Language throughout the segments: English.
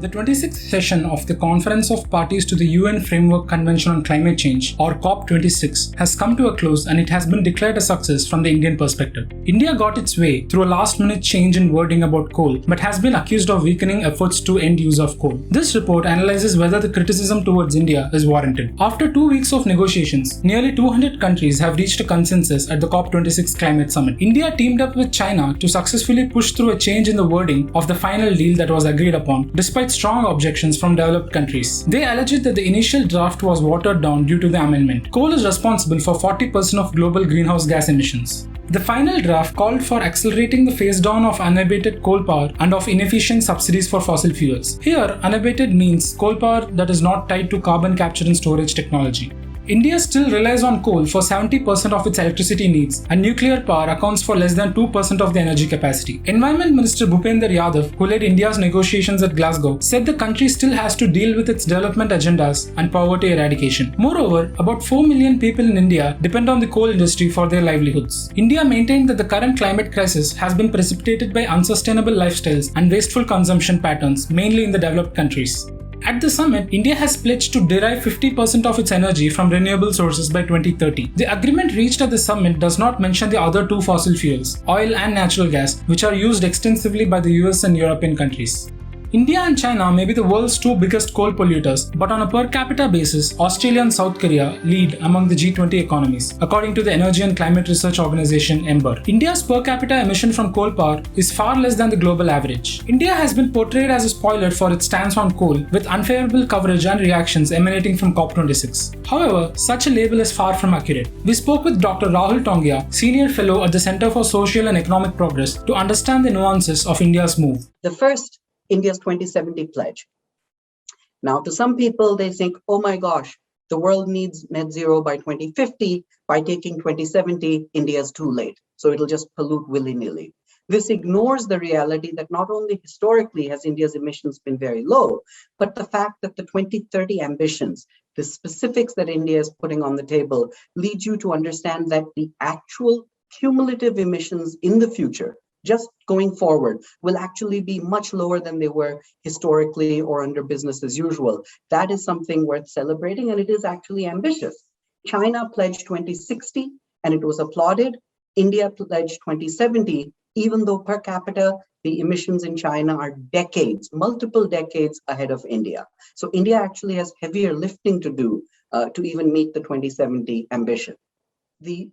The 26th session of the Conference of Parties to the UN Framework Convention on Climate Change, or COP26, has come to a close and it has been declared a success from the Indian perspective. India got its way through a last-minute change in wording about coal, but has been accused of weakening efforts to end use of coal. This report analyzes whether the criticism towards India is warranted. After 2 weeks of negotiations, nearly 200 countries have reached a consensus at the COP26 Climate Summit. India teamed up with China to successfully push through a change in the wording of the final deal that was agreed upon, despite strong objections from developed countries. They alleged that the initial draft was watered down due to the amendment. Coal is responsible for 40% of global greenhouse gas emissions. The final draft called for accelerating the phase down of unabated coal power and of inefficient subsidies for fossil fuels. Here, unabated means coal power that is not tied to carbon capture and storage technology. India still relies on coal for 70% of its electricity needs, and nuclear power accounts for less than 2% of the energy capacity. Environment Minister Bhupender Yadav, who led India's negotiations at Glasgow, said the country still has to deal with its development agendas and poverty eradication. Moreover, about 4 million people in India depend on the coal industry for their livelihoods. India maintained that the current climate crisis has been precipitated by unsustainable lifestyles and wasteful consumption patterns, mainly in the developed countries. At the summit, India has pledged to derive 50% of its energy from renewable sources by 2030. The agreement reached at the summit does not mention the other two fossil fuels, oil and natural gas, which are used extensively by the US and European countries. India and China may be the world's two biggest coal polluters, but on a per capita basis, Australia and South Korea lead among the G20 economies, according to the Energy and Climate Research Organization (EMBER). India's per capita emission from coal power is far less than the global average. India has been portrayed as a spoiler for its stance on coal, with unfavorable coverage and reactions emanating from COP26. However, such a label is far from accurate. We spoke with Dr. Rahul Tongia, Senior Fellow at the Center for Social and Economic Progress, to understand the nuances of India's move. The first, India's 2070 pledge. Now, to some people, they think, oh my gosh, the world needs net zero by 2050. By taking 2070, India's too late. So it'll just pollute willy-nilly. This ignores the reality that not only historically has India's emissions been very low, but the fact that the 2030 ambitions, the specifics that India is putting on the table, lead you to understand that the actual cumulative emissions in the future, just going forward, will actually be much lower than they were historically or under business as usual. That is something worth celebrating, and it is actually ambitious. China pledged 2060, and it was applauded. India pledged 2070, even though per capita, the emissions in China are decades, multiple decades ahead of India. So India actually has heavier lifting to do to even meet the 2070 ambition. The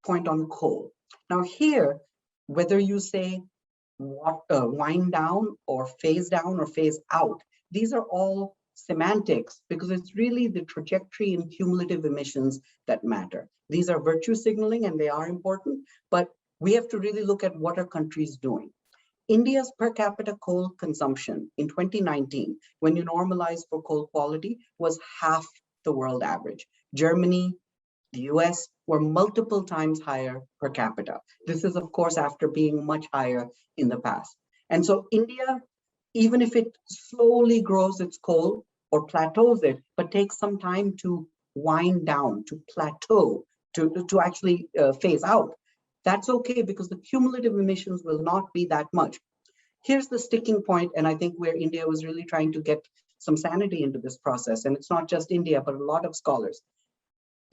point on coal. Now here, whether you say wind down or phase out, these are all semantics, because it's really the trajectory in cumulative emissions that matter. These are virtue signaling and they are important, but we have to really look at what are countries doing. India's per capita coal consumption in 2019, when you normalize for coal quality, was half the world average. Germany, the US were multiple times higher per capita. This is, of course, after being much higher in the past. And so India, even if it slowly grows its coal or plateaus it, but takes some time to wind down, to plateau, to actually phase out, that's okay, because the cumulative emissions will not be that much. Here's the sticking point, and I think where India was really trying to get some sanity into this process, and it's not just India, but a lot of scholars.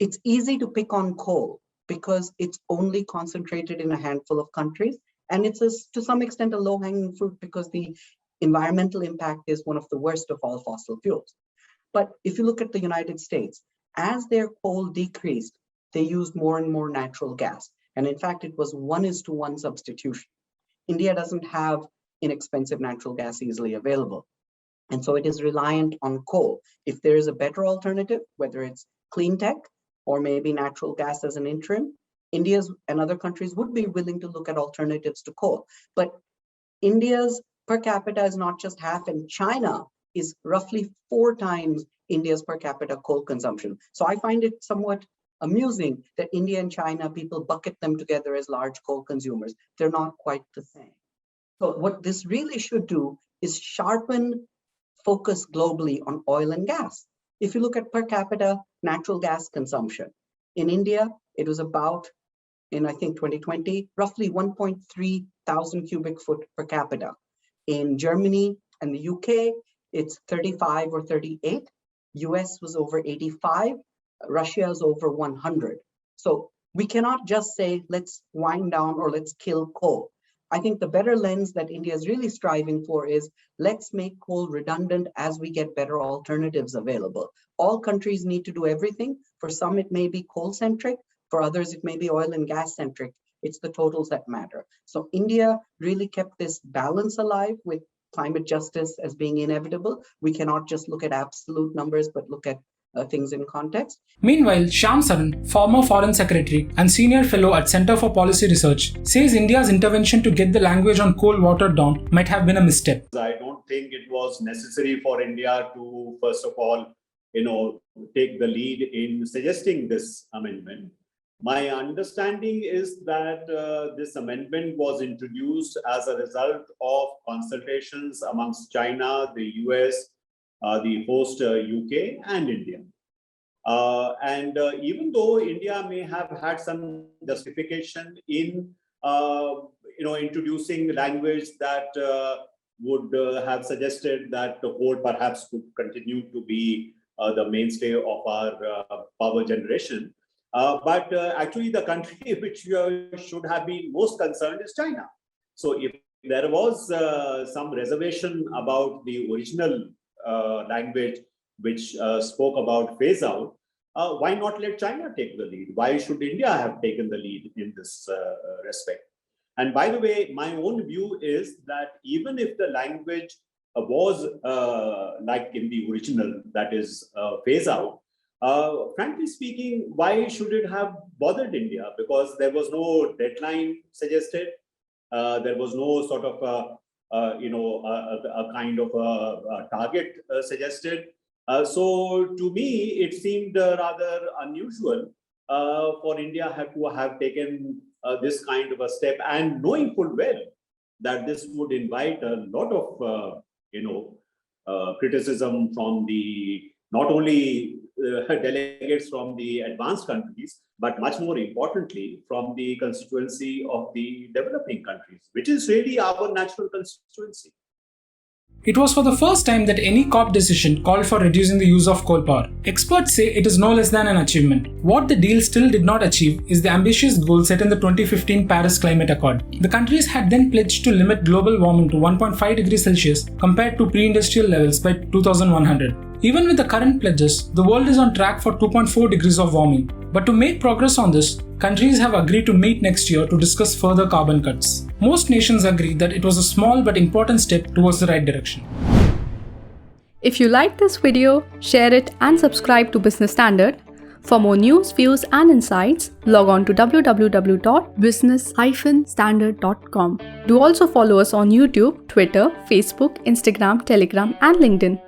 It's easy to pick on coal because it's only concentrated in a handful of countries. And it's to some extent a low-hanging fruit because the environmental impact is one of the worst of all fossil fuels. But if you look at the United States, as their coal decreased, they used more and more natural gas. And in fact, it was 1:1 substitution. India doesn't have inexpensive natural gas easily available. And so it is reliant on coal. If there is a better alternative, whether it's clean tech, or maybe natural gas as an interim, India's and other countries would be willing to look at alternatives to coal. But India's per capita is not just half, and China is roughly 4 times India's per capita coal consumption. So I find it somewhat amusing that India and China, people bucket them together as large coal consumers. They're not quite the same. So what this really should do is sharpen focus globally on oil and gas. If you look at per capita natural gas consumption, in India, it was about, in I think 2020, roughly 1.3 thousand cubic foot per capita. In Germany and the UK, it's 35 or 38. US was over 85. Russia is over 100. So we cannot just say, let's wind down or let's kill coal. I think the better lens that India is really striving for is let's make coal redundant as we get better alternatives available. All countries need to do everything. For some, it may be coal-centric. For others, it may be oil and gas-centric. It's the totals that matter. So India really kept this balance alive with climate justice as being inevitable. We cannot just look at absolute numbers, but look at things in context. Meanwhile, Shyam Saran, former Foreign Secretary and Senior Fellow at Center for Policy Research, says India's intervention to get the language on coal watered down might have been a misstep. I don't think it was necessary for India to, first of all, take the lead in suggesting this amendment. My understanding is that this amendment was introduced as a result of consultations amongst China, the US, the host UK and India. Even though India may have had some justification in introducing language that would have suggested that the coal perhaps could continue to be the mainstay of our power generation. But actually the country which should have been most concerned is China. So if there was some reservation about the original language which spoke about phase out, why not let China take the lead? Why should India have taken the lead in this respect? And by the way, my own view is that even if the language was like in the original, that is phase out, frankly speaking, why should it have bothered India? Because there was no deadline suggested. There was no sort of a kind of a target suggested. So to me, it seemed rather unusual for India to have taken this kind of a step, and knowing full well that this would invite a lot of criticism from the not only delegates from the advanced countries, but much more importantly from the constituency of the developing countries, which is really our natural constituency. It was for the first time that any COP decision called for reducing the use of coal power. Experts say it is no less than an achievement. What the deal still did not achieve is the ambitious goal set in the 2015 Paris Climate Accord. The countries had then pledged to limit global warming to 1.5 degrees Celsius compared to pre-industrial levels by 2100. Even with the current pledges, the world is on track for 2.4 degrees of warming. But to make progress on this, countries have agreed to meet next year to discuss further carbon cuts. Most nations agree that it was a small but important step towards the right direction. If you like this video, share it and subscribe to Business Standard. For more news, views and insights, log on to www.business-standard.com. Do also follow us on YouTube, Twitter, Facebook, Instagram, Telegram and LinkedIn.